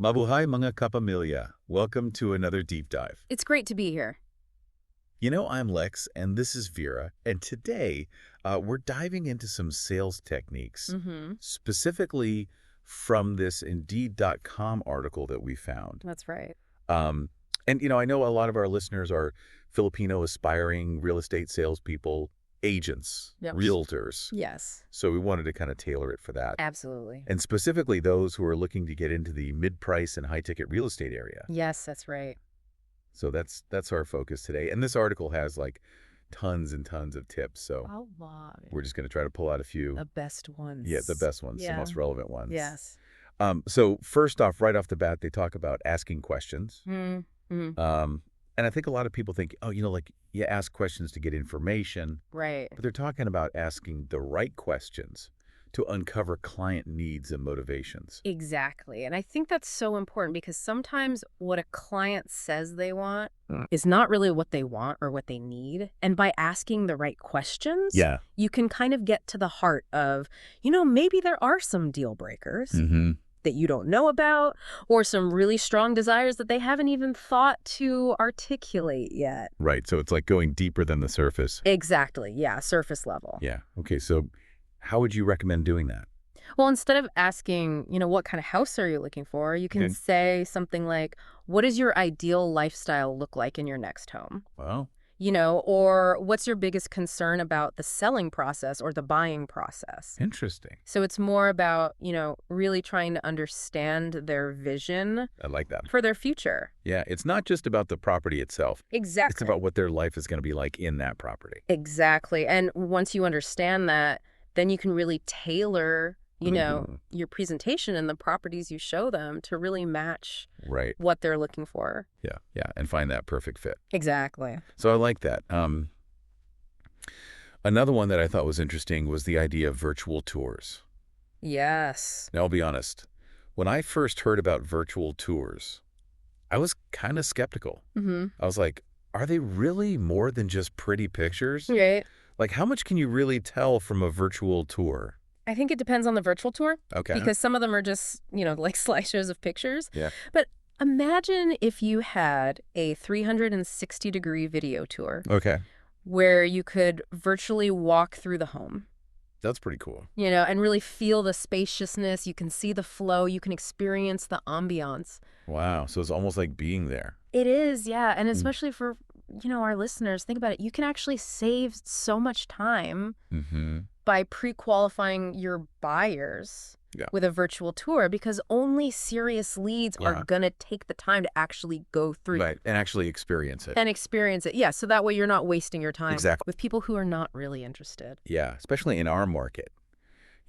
Mabuhay mga kapamilya. Welcome to another deep dive. It's great to be here. I'm Lex, and this is Vera, and today we're diving into some sales techniques, Mm-hmm. specifically from this Indeed.com article that we found. That's right. Um, I know a lot of our listeners are Filipino aspiring real estate salespeople, agents, Yep. realtors. Yes, So we wanted to kind of tailor it for that. absolutely. And specifically those who are looking to get into the mid-price and high-ticket real estate area. Yes, that's right. So that's our focus today. And this article has like tons and tons of tips. So A lot. we're just going to try to pull out a few. The best ones. Yeah, the best ones, the Yeah. most relevant ones. Yes. So first off, right off the bat, they talk about asking questions. Mm-hmm. And I think a lot of people think, like you ask questions to get information, Right. but they're talking about asking the right questions to uncover client needs and motivations. Exactly. And I think that's so important because sometimes what a client says they want is not really what they want or what they need. And by asking the right questions, Yeah. you can kind of get to the heart of, maybe there are some deal breakers Mm-hmm. that you don't know about, or some really strong desires that they haven't even thought to articulate yet. Right. So it's like going deeper than the surface. Exactly. Yeah. Surface level. Yeah. Okay. So how would you recommend doing that? Well, instead of asking, what kind of house are you looking for, you can Okay. say something like, what does your ideal lifestyle look like in your next home? Well, Or what's your biggest concern about the selling process or the buying process? interesting. So it's more about, really trying to understand their vision I like that. for their future. Yeah. It's not just about the property itself. Exactly. It's about what their life is going to be like in that property. Exactly. And once you understand that, then you can really tailor, Mhm. your presentation and the properties you show them to really match Right. what they're looking for. Yeah. Yeah. And find that perfect fit. Exactly. So I like that. Another one that I thought was interesting was the idea of virtual tours. Yes. Now, I'll be honest. When I first heard about virtual tours, I was kind of skeptical. Mm-hmm. I was like, are they really more than just pretty pictures? Right. Like, how much can you really tell from a virtual tour? I think it depends on the virtual tour Okay. because some of them are just, like slideshows of pictures. Yeah. But imagine if you had a 360-degree video tour Okay. where you could virtually walk through the home. That's pretty cool. And really feel the spaciousness. You can see the flow. You can experience the ambiance. Wow. So it's almost like being there. It is, yeah. And especially for, our listeners, think about it. You can actually save so much time Mm-hmm. by pre-qualifying your buyers Yeah. with a virtual tour because only serious leads Yeah. are going to take the time to actually go through Right. And actually experience it. and experience it. Yeah, so that way you're not wasting your time Exactly. with people who are not really interested. Yeah. Especially in our market,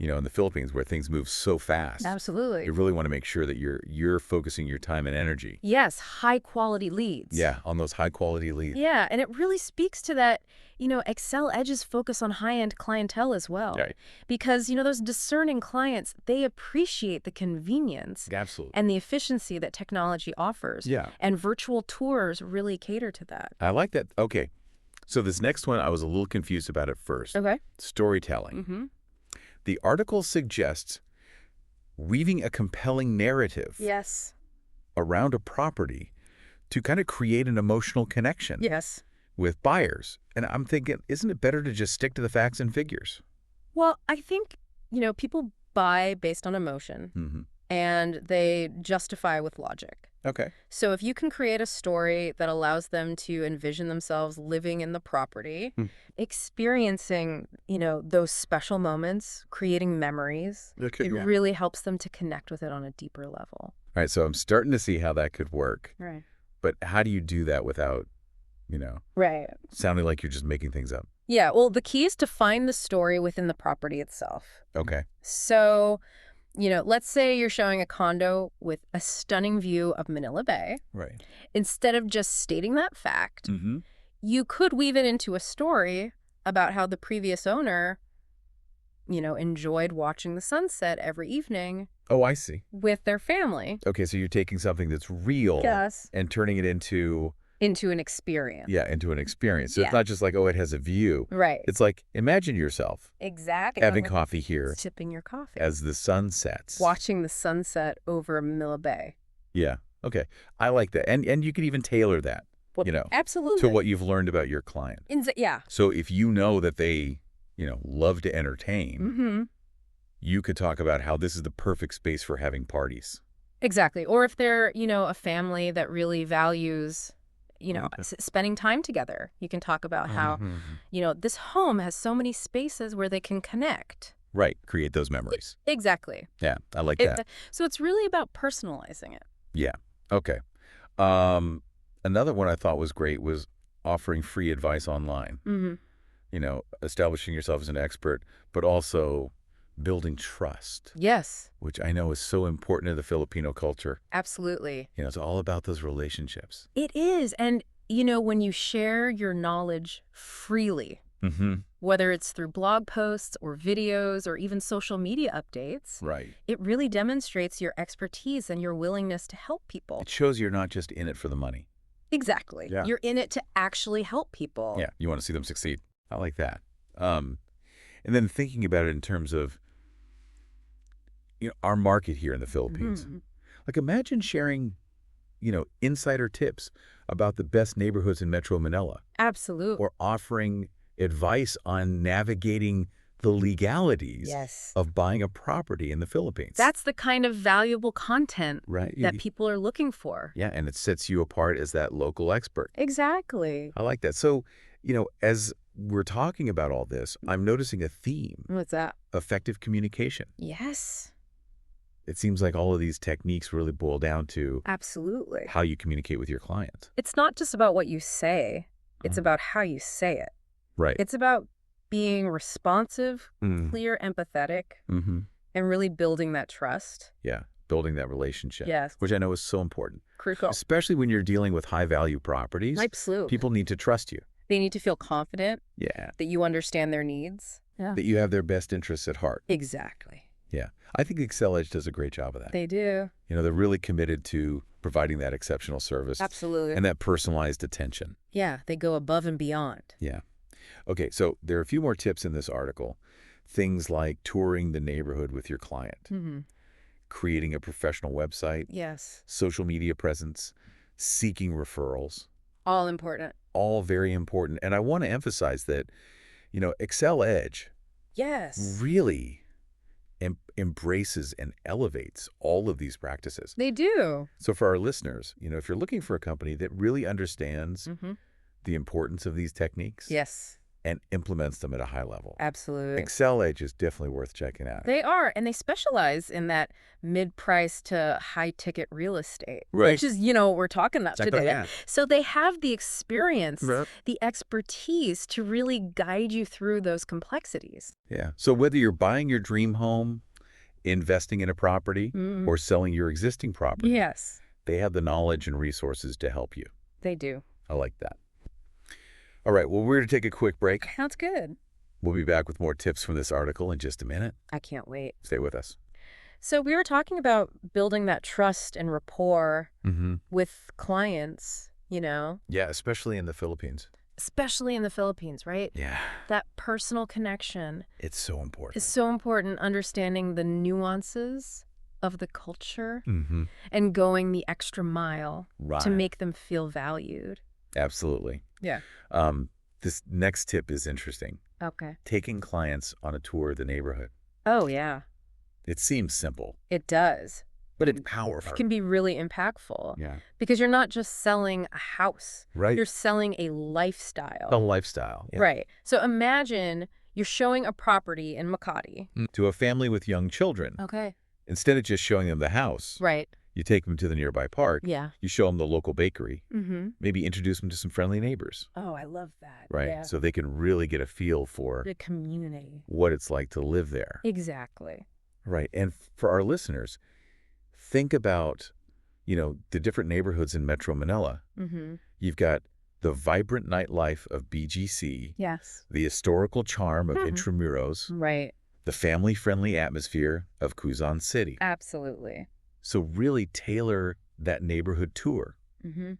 in the Philippines where things move so fast. Absolutely. You really want to make sure that you're focusing your time and energy. Yes, high-quality leads. Yeah. On those high quality leads. Yeah, and it really speaks to that, Excel Edge's focus on high-end clientele as well. Right. Because, those discerning clients, they appreciate the convenience Absolutely. and the efficiency that technology offers. Yeah. And virtual tours really cater to that. I like that. Okay. So this next one, I was a little confused about at first. Okay. Storytelling. Mm-hmm. The article suggests weaving a compelling narrative Yes. around a property to kind of create an emotional connection Yes. with buyers. And I'm thinking, isn't it better to just stick to the facts and figures? Well, I think, people buy based on emotion Mm-hmm. and they justify with logic. Okay. So if you can create a story that allows them to envision themselves living in the property, experiencing, those special moments, creating memories, Okay. it really helps them to connect with it on a deeper level. All right. So I'm starting to see how that could work. Right. But how do you do that without, Right. sounding like you're just making things up? Yeah, well, the key is to find the story within the property itself. Okay. So, let's say you're showing a condo with a stunning view of Manila Bay. Right. Instead of just stating that fact, Mm-hmm. you could weave it into a story about how the previous owner, enjoyed watching the sunset every evening Oh, I see. with their family. Okay. So you're taking something that's real Yes. and turning it into Into an experience. into an experience. So Yeah. it's not just like, oh, it has a view. Right. It's like, imagine yourself Exactly. having coffee here Sipping your coffee. as the sun sets. Watching the sunset over Manila Bay. Yeah. Okay. I like that. And you can even tailor that, Well, you know, absolutely. to what you've learned about your client. Yeah. So if you know that they, love to entertain, Mm-hmm. you could talk about how this is the perfect space for having parties. Exactly. Or if they're, a family that really values, Okay. spending time together, you can talk about how, this home has so many spaces where they can connect. Right. Create those memories. Exactly. Yeah. I like that. So it's really about personalizing it. Yeah. Okay. Um, Another one I thought was great was offering free advice online. Mm-hmm. Establishing yourself as an expert, but also building trust, Yes, which I know is so important to the Filipino culture. absolutely. It's all about those relationships. It is. And, when you share your knowledge freely, Mm-hmm. whether it's through blog posts or videos or even social media updates, Right. it really demonstrates your expertise and your willingness to help people. It shows you're not just in it for the money. Exactly. Yeah. You're in it to actually help people. Yeah. You want to see them succeed. I like that. And then thinking about it in terms of, our market here in the Philippines. Mhm. Like imagine sharing, insider tips about the best neighborhoods in Metro Manila, Absolutely. or offering advice on navigating the legalities Yes. of buying a property in the Philippines. That's the kind of valuable content right. that people are looking for. Yeah, and it sets you apart as that local expert. Exactly. I like that. So, as we're talking about all this, I'm noticing a theme: What's that? effective communication. Yes. It seems like all of these techniques really boil down to Absolutely. how you communicate with your client. It's not just about what you say. It's Uh, about how you say it. Right. It's about being responsive, Mm. clear, empathetic, Mm-hmm. and really building that trust. Yeah, building that relationship. Yes. Which I know is so important, Crucial. especially when you're dealing with high-value properties. Absolutely. People need to trust you. They need to feel confident Yeah. that you understand their needs. Yeah. That you have their best interests at heart. Exactly. Yeah. I think Excel Edge does a great job of that. They do. They're really committed to providing that exceptional service Absolutely. and that personalized attention. Yeah, they go above and beyond. Yeah. Okay, so there are a few more tips in this article. Things like touring the neighborhood with your client, Mm-hmm. creating a professional website, Yes. social media presence, seeking referrals, All important. all very important. And I want to emphasize that, Excel Edge Yes. really embraces and elevates all of these practices. They do. So for our listeners, if you're looking for a company that really understands Mm-hmm. the importance of these techniques Yes. and implements them at a high level, Absolutely. Excel Edge is definitely worth checking out. They are, and they specialize in that mid-price to high-ticket real estate, Right. which is, what we're talking about Exactly, today. yeah. So they have the experience, Right. the expertise to really guide you through those complexities. Yeah. So whether you're buying your dream home, investing in a property, Mm. or selling your existing property, Yes, they have the knowledge and resources to help you. they do. I like that. All right, well, we're going to take a quick break. Sounds good. We'll be back with more tips from this article in just a minute. I can't wait. Stay with us. So we were talking about building that trust and rapport Mm-hmm. with clients, Yeah, especially in the Philippines. especially in the Philippines, right? Yeah, That personal connection it's so important. is so important, understanding the nuances of the culture Mm-hmm. and going the extra mile Right. to make them feel valued. Absolutely. Yeah. This next tip is interesting. Okay. Taking clients on a tour of the neighborhood. Oh, yeah, It seems simple, it does. but it's powerful. It can be really impactful Yeah. because you're not just selling a house. Right. You're selling a lifestyle. A lifestyle. Yeah. Right. So imagine you're showing a property in Makati. To a family with young children. Okay. Instead of just showing them the house, Right. you take them to the nearby park. Yeah. You show them the local bakery. Mm-hmm. Maybe introduce them to some friendly neighbors. Oh, I love that. Right. Yeah. So they can really get a feel for The community. what it's like to live there. Exactly. Right. And for our listeners, think about, the different neighborhoods in Metro Manila. Mm-hmm. You've got the vibrant nightlife of BGC, Yes. the historical charm of Mhm. Intramuros, Right. the family-friendly atmosphere of Quezon City. Absolutely. So really tailor that neighborhood tour Mm-hmm.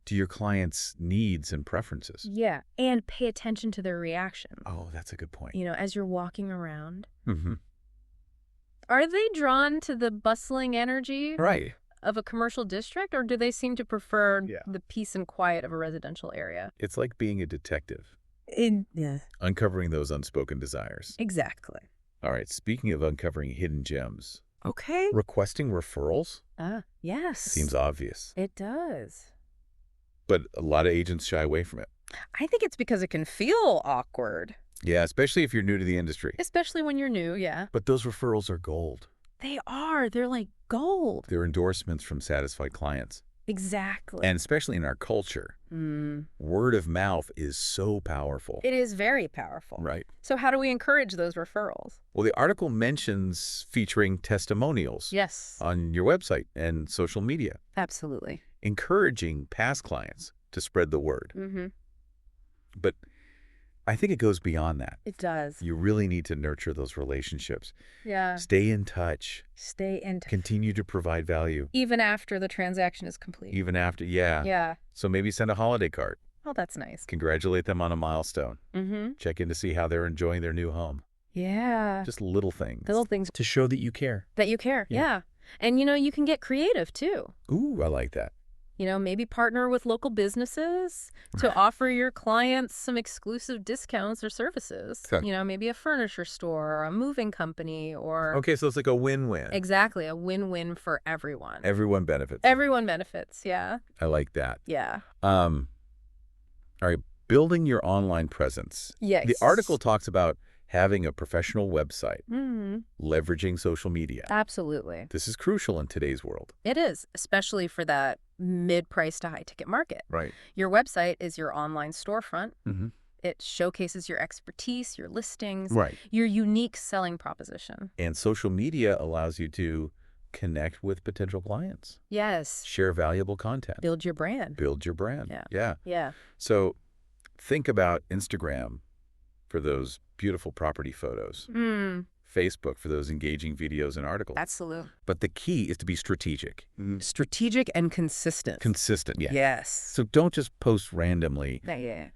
to your client's needs and preferences. Yeah. And pay attention to their reaction. Oh, that's a good point. As you're walking around. Mm-hmm. Are they drawn to the bustling energy? Right. of a commercial district, or do they seem to prefer Yeah. the peace and quiet of a residential area? It's like being a detective, Yeah. uncovering those unspoken desires. Exactly. All right, speaking of uncovering hidden gems, Okay. requesting referrals Yes. seems obvious, It does. but a lot of agents shy away from it. I think it's because it can feel awkward, Yeah, especially if you're new to the industry. especially when you're new, yeah. But those referrals are gold. They are. They're like gold. They're endorsements from satisfied clients. Exactly. And especially in our culture, word of mouth is so powerful. It is very powerful. Right. So how do we encourage those referrals? Well, the article mentions featuring testimonials Yes. on your website and social media, Absolutely. encouraging past clients to spread the word. Mm-hmm. But I think it goes beyond that. It does. You really need to nurture those relationships. Yeah. Stay in touch. Stay in touch. Continue to provide value. Even after the transaction is complete. Even after, yeah. Yeah. So maybe send a holiday card. Oh, that's nice. Congratulate them on a milestone. Mm-hmm. Check in to see how they're enjoying their new home. Yeah. Just little things. Little things To show that you care. that you care. Yeah. Yeah. And, you can get creative, too. Ooh, I like that. Maybe partner with local businesses to offer your clients some exclusive discounts or services. Okay. Maybe a furniture store or a moving company or... Okay, so it's like a win-win. Exactly. A win-win for everyone. Everyone benefits. Everyone benefits. Yeah. I like that. Yeah. All right, building your online presence. Yes. The article talks about having a professional website, Mm-hmm. leveraging social media. Absolutely. This is crucial in today's world. It is, especially for that mid-price to high-ticket market. Right. Your website is your online storefront. Mm-hmm. It showcases your expertise, your listings, Right. your unique selling proposition. And social media allows you to connect with potential clients, Yes. share valuable content, Build your brand. build your brand. Yeah. Yeah. Yeah. So think about Instagram for those beautiful property photos, Facebook for those engaging videos and articles. Absolutely. But the key is to be strategic. Strategic and consistent. Consistent, yeah. Yes. So don't just post randomly. Yeah.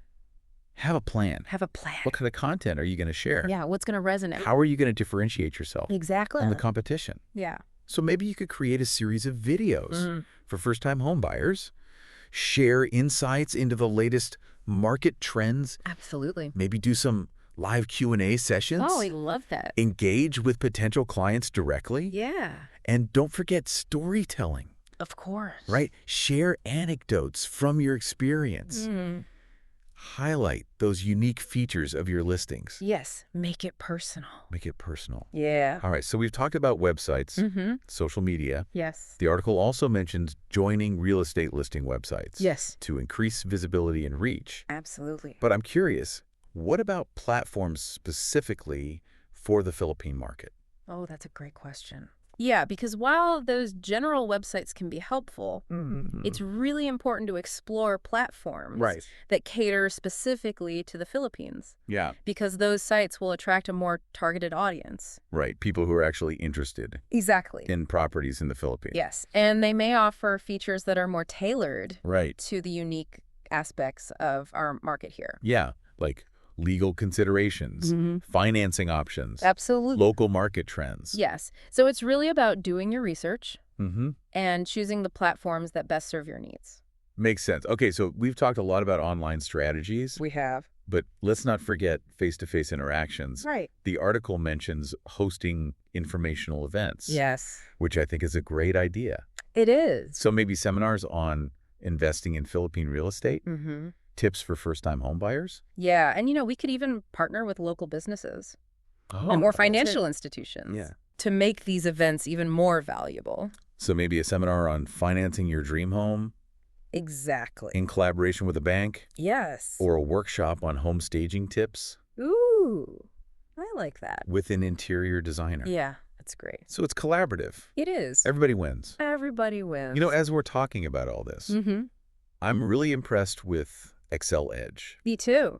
Have a plan. Have a plan. What kind of content are you going to share? Yeah. What's going to resonate? How are you going to differentiate yourself Exactly. from the competition? Yeah. So maybe you could create a series of videos for first-time home buyers, share insights into the latest market trends, Absolutely. maybe do some live Q&A sessions. Oh, I love that. Engage with potential clients directly. Yeah. And don't forget storytelling, Of course. right? Share anecdotes from your experience. Highlight those unique features of your listings. Yes. Make it personal. Make it personal. Yeah. All right, so we've talked about websites, social media. Yes. The article also mentions joining real estate listing websites Yes. to increase visibility and reach. Absolutely. But I'm curious, what about platforms specifically for the Philippine market? Oh, that's a great question. Yeah, because while those general websites can be helpful, it's really important to explore platforms that cater specifically to the Philippines, Yeah. because those sites will attract a more targeted audience. Right. People who are actually interested Exactly. in properties in the Philippines. Yes. And they may offer features that are more tailored Right. to the unique aspects of our market here. Yeah. Like legal considerations, financing options, Absolutely. local market trends. Yes. So it's really about doing your research Mm-hmm. and choosing the platforms that best serve your needs. Makes sense. Okay, so we've talked a lot about online strategies, We have. but let's not forget face-to-face interactions. Right. The article mentions hosting informational events, Yes. which I think is a great idea. It is. So maybe seminars on investing in Philippine real estate, Mm-hmm. tips for first-time home buyers. Yeah. And, we could even partner with local businesses Oh, and more financial institutions Yeah. to make these events even more valuable. So maybe a seminar on financing your dream home Exactly. in collaboration with a bank, Yes. or a workshop on home staging tips Ooh, I like that. with an interior designer. Yeah, that's great. So it's collaborative. It is. Everybody wins. Everybody wins. As we're talking about all this, I'm really impressed with Excel Edge. Me too.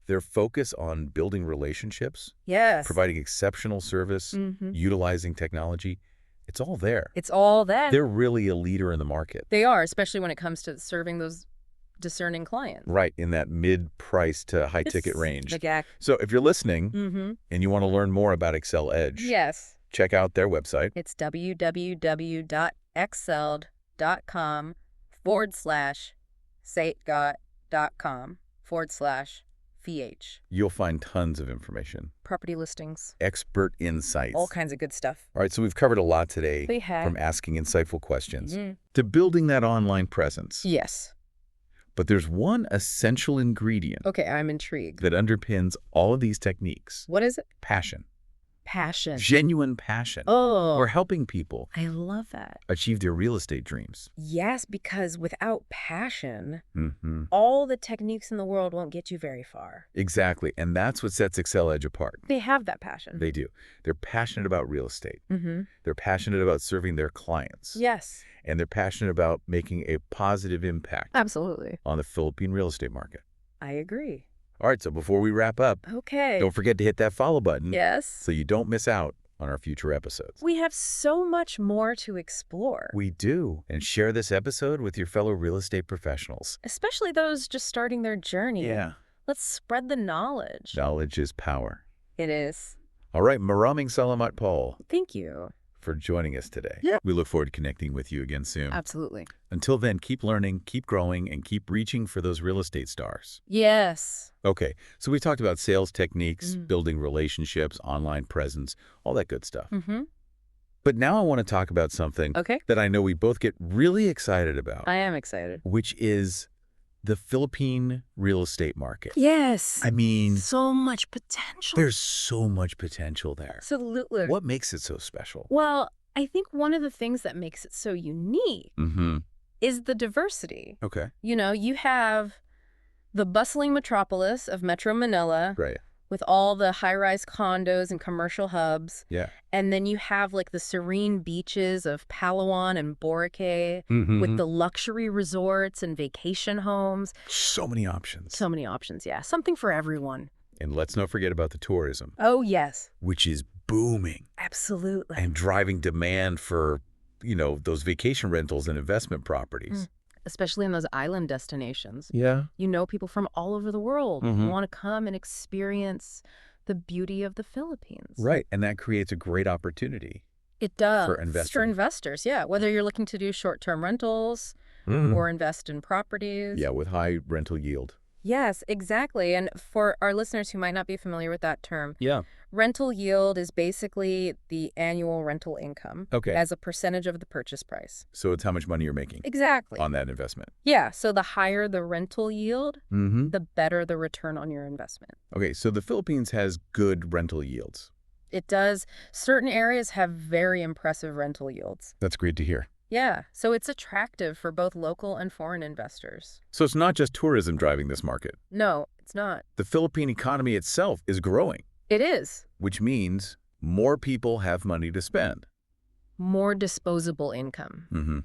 Their focus on building relationships, Yes. providing exceptional service, utilizing technology, it's all there. It's all that. They're really a leader in the market. They are, especially when it comes to serving those discerning clients. Right, in that mid-price to high-ticket Yes. range. Exact- So if you're listening Mm-hmm. and you want to learn more about Excel Edge, Yes. check out their website. It's www.excelledge.com. www.excelled.com/sategot.com/VH. You'll find tons of information. Property listings. Expert insights. All kinds of good stuff. All right, so we've covered a lot today. We have. From asking insightful questions to building that online presence. Yes. But there's one essential ingredient Okay, I'm intrigued. that underpins all of these techniques. What is it? Passion. Passion. Genuine passion. Oh. Or helping people I love that. achieve their real estate dreams. Yes, because without passion, Mm-hmm. all the techniques in the world won't get you very far. Exactly, and that's what sets Excel Edge apart. They have that passion. They do. They're passionate about real estate. Mm-hmm. They're passionate about serving their clients. Yes. And they're passionate about making a positive impact Absolutely. on the Philippine real estate market. I agree. All right, so before we wrap up, Okay. don't forget to hit that follow button Yes. so you don't miss out on our future episodes. We have so much more to explore. We do. And share this episode with your fellow real estate professionals. Especially those just starting their journey. Yeah. Let's spread the knowledge. Knowledge is power. It is. All right, Maraming Salamat Paul Thank you. for joining us today. Yeah. We look forward to connecting with you again soon. Absolutely. Until then, keep learning, keep growing, and keep reaching for those real estate stars. Yes. Okay, so we talked about sales techniques, building relationships, online presence, all that good stuff. Mm-hmm. But now I want to talk about something Okay. that I know we both get really excited about, I am excited. which is the Philippine real estate market. Yes. I mean, So much potential. there's so much potential there. Absolutely. What makes it so special? Well, I think one of the things that makes it so unique Mm-hmm. is the diversity. Okay. You know, you have the bustling metropolis of Metro Manila Right. with all the high-rise condos and commercial hubs. Yeah. And then you have like the serene beaches of Palawan and Boracay Mm-hmm. with the luxury resorts and vacation homes. So many options. So many options, yeah. Something for everyone. And let's not forget about the tourism, Oh, yes. which is booming Absolutely. and driving demand for, those vacation rentals and investment properties. Especially in those island destinations. Yeah. You know, people from all over the world Mhm. want to come and experience the beauty of the Philippines. Right. And that creates a great opportunity. It does. For investing. For investors, yeah. Whether you're looking to do short-term rentals or invest in properties. Yeah, with high rental yield. Yes, exactly. And for our listeners who might not be familiar with that term, Yeah. rental yield is basically the annual rental income Okay. as a percentage of the purchase price. So it's how much money you're making Exactly. on that investment. Yeah, so the higher the rental yield, Mm-hmm. the better the return on your investment. Okay, so the Philippines has good rental yields. It does. Certain areas have very impressive rental yields. That's great to hear. Yeah, so it's attractive for both local and foreign investors. So it's not just tourism driving this market. No, it's not. The Philippine economy itself is growing, It is. which means more people have money to spend. More disposable income. Mm-hmm.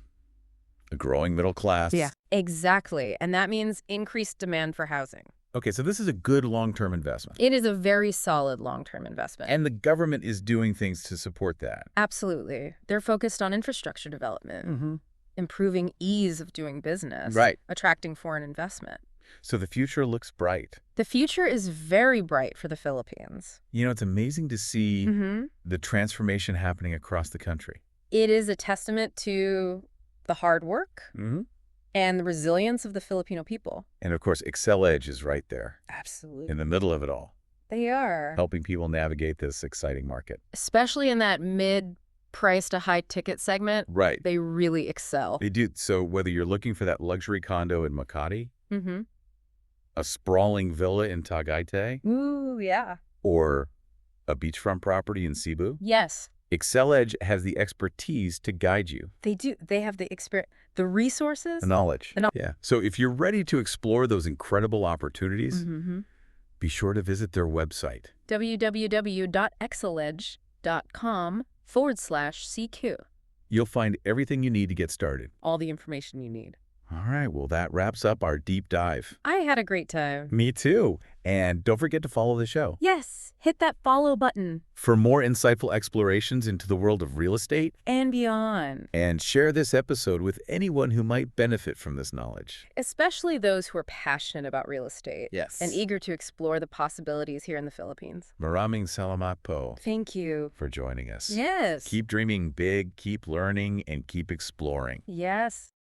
A growing middle class. Exactly. And that means increased demand for housing. Okay, so this is a good long-term investment. It is a very solid long-term investment. And the government is doing things to support that. Absolutely. They're focused on infrastructure development, improving ease of doing business, Right. attracting foreign investment. So the future looks bright. The future is very bright for the Philippines. It's amazing to see Mm-hmm. the transformation happening across the country. It is a testament to the hard work Mm-hmm. and the resilience of the Filipino people. And of course, Excel Edge is right there Absolutely. in the middle of it all, They are. helping people navigate this exciting market. Especially in that mid-price to high-ticket segment, Right. they really excel. They do. So whether you're looking for that luxury condo in Makati, Mm-hmm. a sprawling villa in Tagaytay, Ooh, yeah. or a beachfront property in Cebu, Yes, Excel Edge has the expertise to guide you. they do. They have the experience, the resources. The knowledge. The Yeah. So if you're ready to explore those incredible opportunities, Mm-hmm. be sure to visit their website. www.exceledge.com/CQ. You'll find everything you need to get started. All the information you need. All right. Well, that wraps up our deep dive. I had a great time. Me too. And don't forget to follow the show. Yes, hit that follow button. For more insightful explorations into the world of real estate and beyond. And share this episode with anyone who might benefit from this knowledge. Especially those who are passionate about real estate. Yes. And eager to explore the possibilities here in the Philippines. Maraming salamat po. Thank you. For joining us. Yes. Keep dreaming big, keep learning, and keep exploring. Yes.